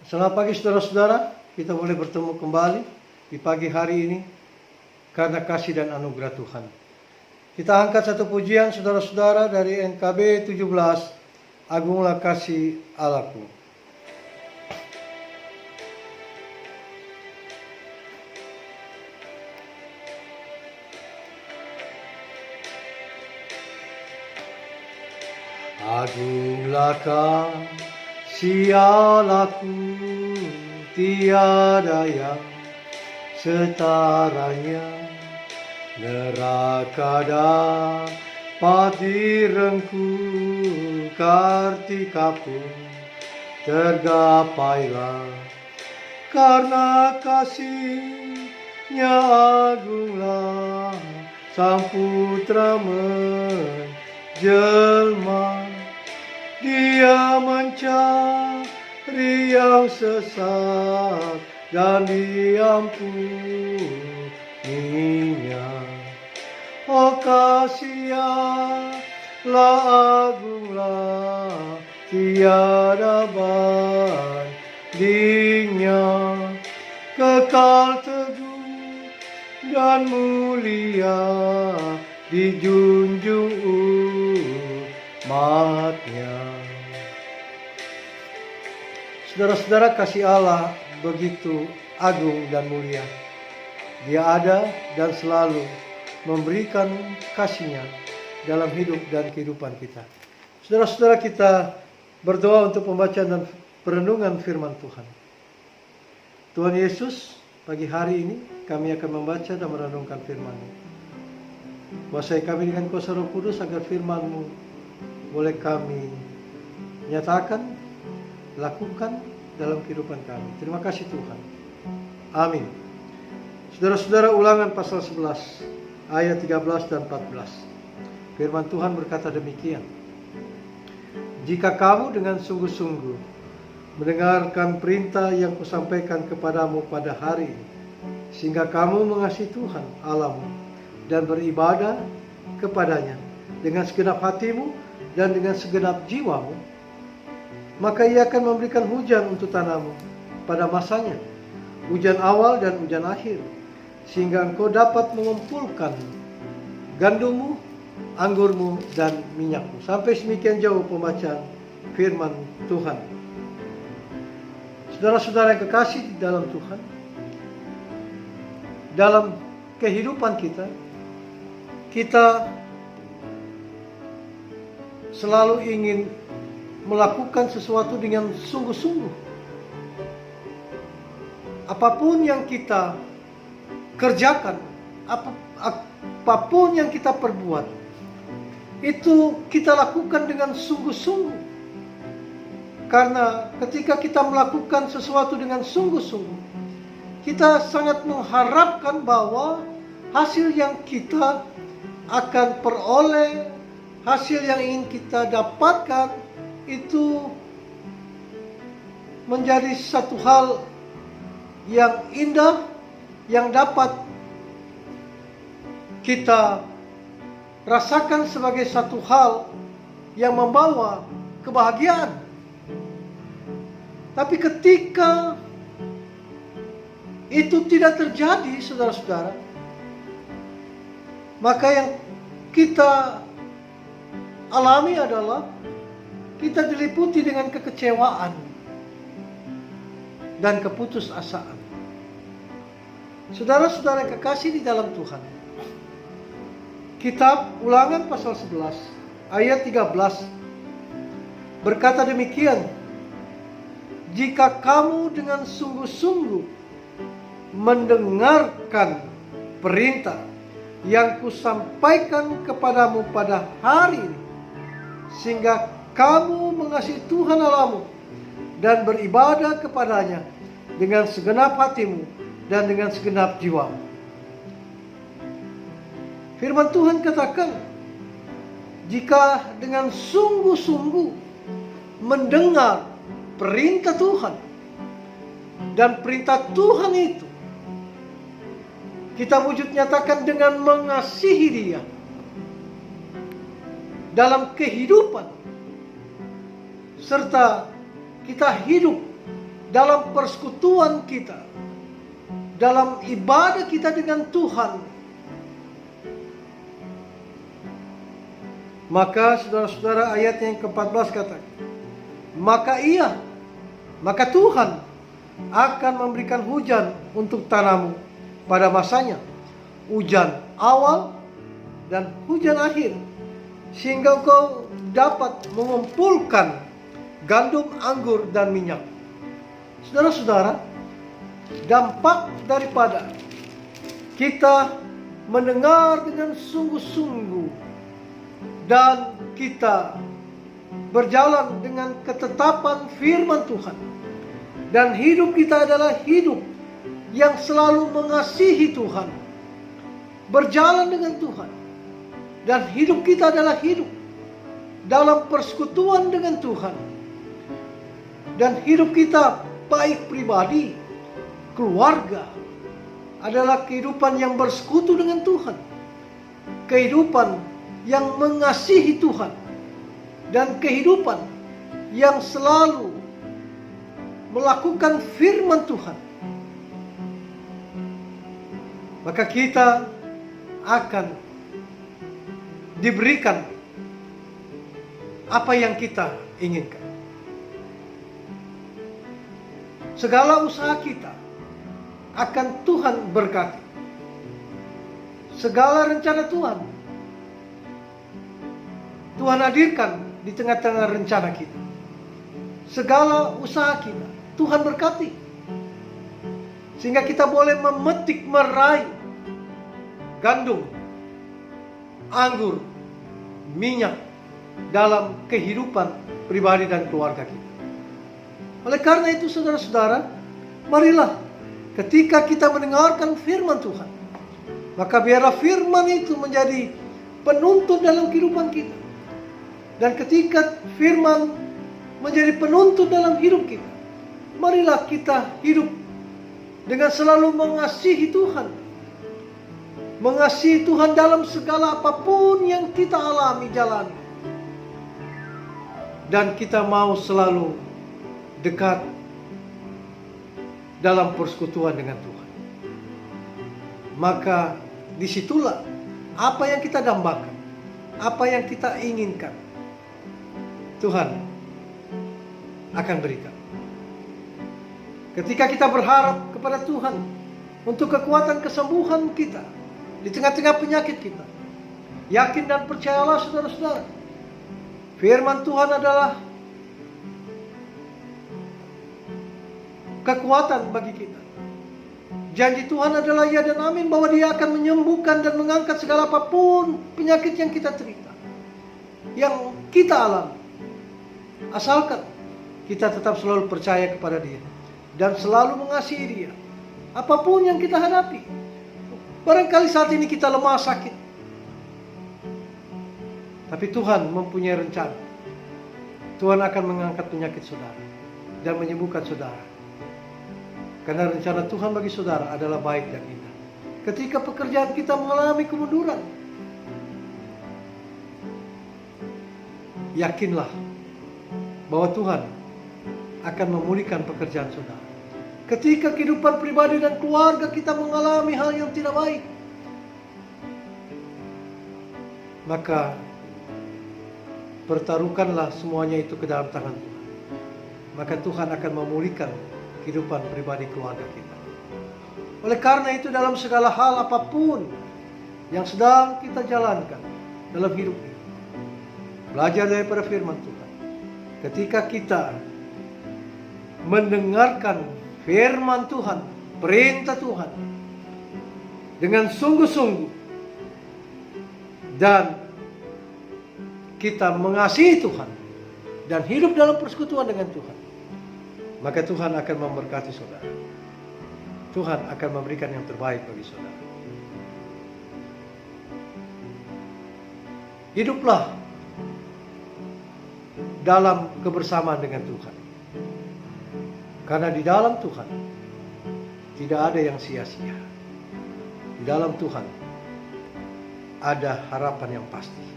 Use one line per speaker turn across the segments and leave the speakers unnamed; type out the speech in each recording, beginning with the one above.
Selamat pagi saudara-saudara, kita boleh bertemu kembali di pagi hari ini karena kasih dan anugerah Tuhan. Kita angkat satu pujian saudara-saudara dari NKB 17, Agunglah Kasih Allahku. Agunglah kasih Allahku, tiada yang setaranya, neraka dapat direngku, kartika pun tergapailah, karena kasih-Nya agunglah, Sang Putra menjelma. Dia mencari yang sesat dan diampuninya. Oh kasih Allah agunglah, tiada bandingnya, kekal teguh dan mulia, dijunjung umatnya. Saudara-saudara, kasih Allah begitu agung dan mulia. Dia ada dan selalu memberikan kasih-Nya dalam hidup dan kehidupan kita. Saudara-saudara, kita berdoa untuk pembacaan dan perenungan firman Tuhan. Tuhan Yesus, pagi hari ini kami akan membaca dan merenungkan firman-Mu. Kuasai kami dengan kuasa Roh Kudus agar firman-Mu boleh kami nyatakan, lakukan dalam kehidupan kami. Terima kasih Tuhan. Amin. Saudara-saudara, Ulangan pasal 11 ayat 13 dan 14. Firman Tuhan berkata demikian. Jika kamu dengan sungguh-sungguh mendengarkan perintah yang kusampaikan kepadamu pada hari ini, sehingga kamu mengasihi Tuhan Allahmu dan beribadah kepadanya dengan segenap hatimu dan dengan segenap jiwamu, maka Ia akan memberikan hujan untuk tanahmu pada masanya, hujan awal dan hujan akhir, sehingga engkau dapat mengumpulkan gandummu, anggurmu, dan minyakmu. Sampai semikian jauh pembacaan firman Tuhan. Saudara-saudara yang kekasih di dalam Tuhan, dalam kehidupan kita selalu ingin melakukan sesuatu dengan sungguh-sungguh. Apapun yang kita kerjakan, apapun yang kita perbuat, itu kita lakukan dengan sungguh-sungguh. Karena ketika kita melakukan sesuatu dengan sungguh-sungguh, kita sangat mengharapkan bahwa hasil yang kita akan peroleh, hasil yang ingin kita dapatkan, itu menjadi satu hal yang indah, yang dapat kita rasakan sebagai satu hal yang membawa kebahagiaan. Tapi ketika itu tidak terjadi, saudara-saudara, maka yang kita alami adalah kita diliputi dengan kekecewaan dan keputusasaan. Saudara-saudara yang kekasih di dalam Tuhan, kitab Ulangan pasal 11 ayat 13 berkata demikian. Jika kamu dengan sungguh-sungguh mendengarkan perintah yang kusampaikan kepadamu pada hari ini, sehingga kamu mengasihi Tuhan Allahmu dan beribadah kepadanya dengan segenap hatimu dan dengan segenap jiwamu. Firman Tuhan katakan, jika dengan sungguh-sungguh mendengar perintah Tuhan, dan perintah Tuhan itu kita wujud nyatakan dengan mengasihi Dia dalam kehidupan, serta kita hidup dalam persekutuan kita, dalam ibadah kita dengan Tuhan. Maka saudara-saudara, ayat yang ke-14 katakan, maka Tuhan akan memberikan hujan untuk tanamu pada masanya, hujan awal dan hujan akhir, sehingga kau dapat mengumpulkan gandum, anggur, dan minyak. Saudara-saudara, dampak daripada kita mendengar dengan sungguh-sungguh dan kita berjalan dengan ketetapan firman Tuhan, dan hidup kita adalah hidup yang selalu mengasihi Tuhan, berjalan dengan Tuhan, dan hidup kita adalah hidup dalam persekutuan dengan Tuhan, dan hidup kita baik pribadi, keluarga, adalah kehidupan yang bersekutu dengan Tuhan, kehidupan yang mengasihi Tuhan, dan kehidupan yang selalu melakukan firman Tuhan. Maka kita akan diberikan apa yang kita inginkan. Segala usaha kita akan Tuhan berkati. Segala rencana Tuhan hadirkan di tengah-tengah rencana kita. Segala usaha kita Tuhan berkati, sehingga kita boleh memetik, meraih gandum, anggur, minyak dalam kehidupan pribadi dan keluarga kita. Oleh karena itu, saudara-saudara, marilah ketika kita mendengarkan firman Tuhan, maka biarlah firman itu menjadi penuntun dalam kehidupan kita. Dan ketika firman menjadi penuntun dalam hidup kita, marilah kita hidup dengan selalu mengasihi Tuhan. Mengasihi Tuhan dalam segala apapun yang kita alami, jalani. Dan kita mau selalu dekat dalam persekutuan dengan Tuhan. Maka disitulah apa yang kita dambakan, apa yang kita inginkan, Tuhan akan berikan. Ketika kita berharap kepada Tuhan untuk kekuatan kesembuhan kita di tengah-tengah penyakit kita, yakin dan percayalah saudara-saudara, firman Tuhan adalah kekuatan bagi kita. Janji Tuhan adalah ya dan amin, bahwa Dia akan menyembuhkan dan mengangkat segala apapun penyakit yang kita derita, yang kita alami. Asalkan kita tetap selalu percaya kepada Dia dan selalu mengasihi Dia, apapun yang kita hadapi. Barangkali saat ini kita lemah, sakit, tapi Tuhan mempunyai rencana. Tuhan akan mengangkat penyakit saudara dan menyembuhkan saudara. Karena rencana Tuhan bagi saudara adalah baik dan indah. Ketika pekerjaan kita mengalami kemunduran, yakinlah bahwa Tuhan akan memulihkan pekerjaan saudara. Ketika kehidupan pribadi dan keluarga kita mengalami hal yang tidak baik, maka pertaruhkanlah semuanya itu ke dalam tangan Tuhan. Maka Tuhan akan memulihkan kehidupan pribadi keluarga kita. Oleh karena itu, dalam segala hal apapun yang sedang kita jalankan dalam hidup ini, belajar daripada firman Tuhan. Ketika kita mendengarkan firman Tuhan, perintah Tuhan dengan sungguh-sungguh, dan kita mengasihi Tuhan dan hidup dalam persekutuan dengan Tuhan, maka Tuhan akan memberkati saudara. Tuhan akan memberikan yang terbaik bagi saudara. Hiduplah dalam kebersamaan dengan Tuhan. Karena di dalam Tuhan tidak ada yang sia-sia. Di dalam Tuhan ada harapan yang pasti.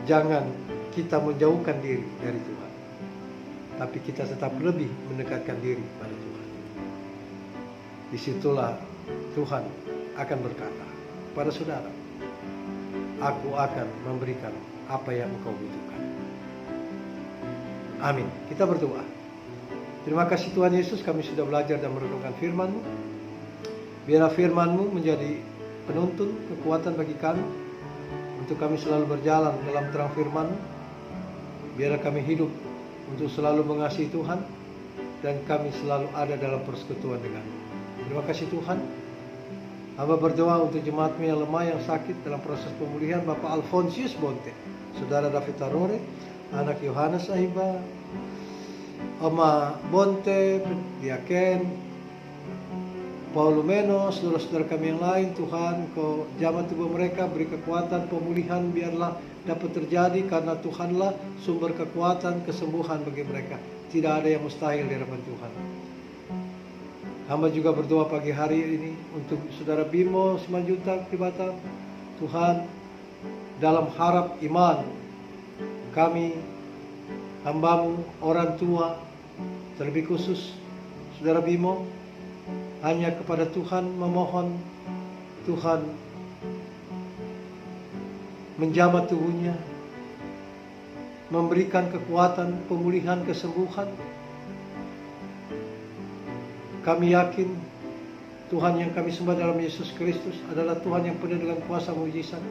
Jangan kita menjauhkan diri dari Tuhan, tapi kita tetap lebih mendekatkan diri pada Tuhan. Disitulah Tuhan akan berkata pada saudara, aku akan memberikan apa yang engkau butuhkan. Amin. Kita berdoa. Terima kasih Tuhan Yesus, kami sudah belajar dan merenungkan firman-Mu. Biarlah firman-Mu menjadi penuntun kekuatan bagi kami, untuk kami selalu berjalan dalam terang firman-Mu. Biarlah kami hidup untuk selalu mengasihi Tuhan, dan kami selalu ada dalam persekutuan dengan-Mu. Terima kasih Tuhan. Hamba berdoa untuk jemaat-Mu yang lemah, yang sakit dalam proses pemulihan, Bapak Alfonsius Bonte, Saudara David Tarore, anak Yohanes Aiba, Oma Bonte, Diaken, Paul Lumeno, saudara-saudara kami yang lain. Tuhan, Kau jamah tubuh mereka, beri kekuatan pemulihan, biarlah dapat terjadi, karena Tuhanlah sumber kekuatan kesembuhan bagi mereka. Tidak ada yang mustahil di hadapan Tuhan. Hamba juga berdoa pagi hari ini untuk saudara Bimo Simanjuntak di Batam. Tuhan, dalam harap iman kami, hamba-Mu, orang tua, terlebih khusus saudara Bimo, hanya kepada Tuhan memohon, Tuhan menjamah tubuhnya, memberikan kekuatan, pemulihan, kesembuhan. Kami yakin Tuhan yang kami sembah dalam Yesus Kristus adalah Tuhan yang penuh dengan kuasa mujizat.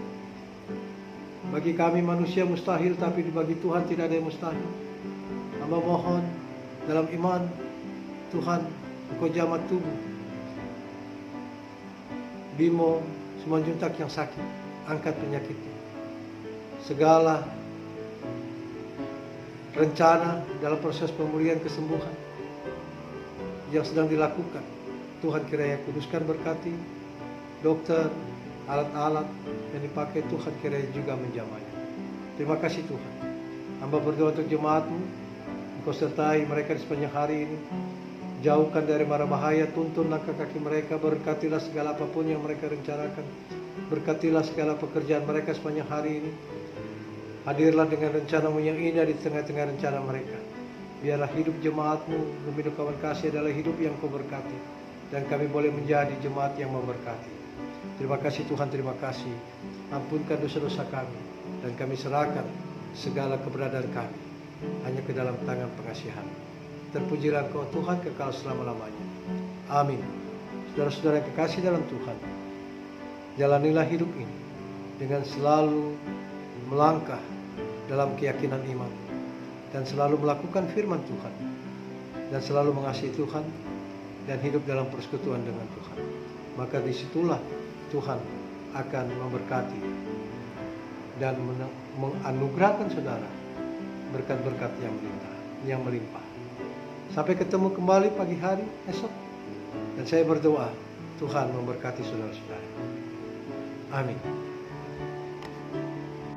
Bagi kami manusia mustahil, tapi bagi Tuhan tidak ada yang mustahil. Hamba mohon dalam iman, Tuhan, Engkau jamah tubuh Bimo Simanjuntak yang sakit, angkat penyakitnya. Segala rencana dalam proses pemulihan kesembuhan yang sedang dilakukan, Tuhan kiranya kuduskan, berkati dokter, alat-alat yang dipakai, Tuhan kiranya juga menjamahnya. Terima kasih Tuhan. Hamba berdoa untuk jemaat-Mu, Engkau sertai mereka di sepanjang hari ini. Jauhkan dari mara bahaya, tuntun langkah kaki mereka, berkatilah segala apapun yang mereka rencanakan. Berkatilah segala pekerjaan mereka sepanjang hari ini. Hadirlah dengan rencana-Mu yang indah di tengah-tengah rencana mereka. Biarlah hidup jemaat-Mu, demi kawan kasih, adalah hidup yang Kau berkati, dan kami boleh menjadi jemaat yang memberkati. Terima kasih Tuhan, terima kasih. Ampunkan dosa-dosa kami, dan kami serahkan segala keberadaan kami hanya ke dalam tangan pengasihan. Terpujilah Engkau Tuhan kekal selama-lamanya. Amin. Saudara-saudara yang kekasih dalam Tuhan, jalanilah hidup ini dengan selalu melangkah dalam keyakinan iman, dan selalu melakukan firman Tuhan, dan selalu mengasihi Tuhan, dan hidup dalam persekutuan dengan Tuhan. Maka disitulah Tuhan akan memberkati dan menganugerahkan saudara berkat-berkat yang melimpah. Sampai ketemu kembali pagi hari esok, dan saya berdoa Tuhan memberkati saudara-saudara. Amin.